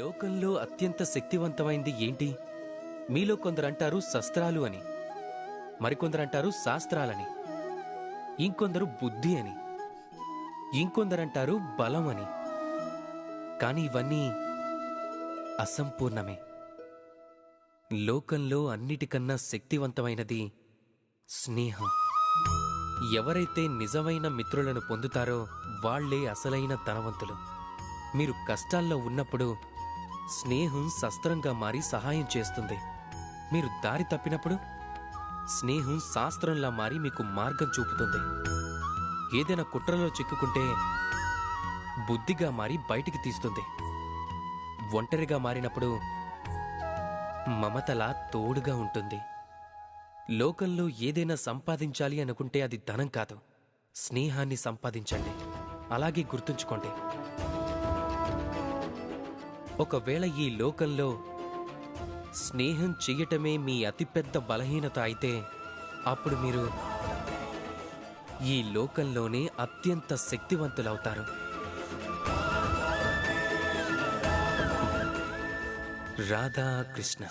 లోకంలో అత్యంత శక్తివంతమైంది ఏంటి? మీలో కొందరంటారు శస్త్రాలు అని, మరికొందరంటారు శాస్త్రాలని, ఇంకొందరు బుద్ధి అని, ఇంకొందరంటారు బలం అని. కాని ఇవన్నీ అసంపూర్ణమే. లోకంలో అన్నిటికన్నా శక్తివంతమైనది స్నేహం. ఎవరైతే నిజమైన మిత్రులను పొందుతారో వాళ్లే అసలైన ధనవంతులు. మీరు కష్టాల్లో ఉన్నప్పుడు స్నేహం శస్త్రంగా మారి సహాయం చేస్తుంది. మీరు దారి తప్పినప్పుడు స్నేహం శాస్త్రంలా మారి మీకు మార్గం చూపుతుంది. ఏదైనా కుట్రలో చిక్కుకుంటే బుద్ధిగా మారి బయటికి తీస్తుంది. ఒంటరిగా మారినప్పుడు మమతలా తోడుగా ఉంటుంది. లోకంలో ఏదైనా సంపాదించాలి అనుకుంటే అది ధనం కాదు, స్నేహాన్ని సంపాదించండి. అలాగే గుర్తుంచుకోండి. ఒకవేళ ఈ లోకంలో స్నేహం చెయ్యటమే మీ అతిపెద్ద బలహీనత అయితే అప్పుడు మీరు ఈ లోకంలోనే అత్యంత శక్తివంతులవుతారు. రాధాకృష్ణ.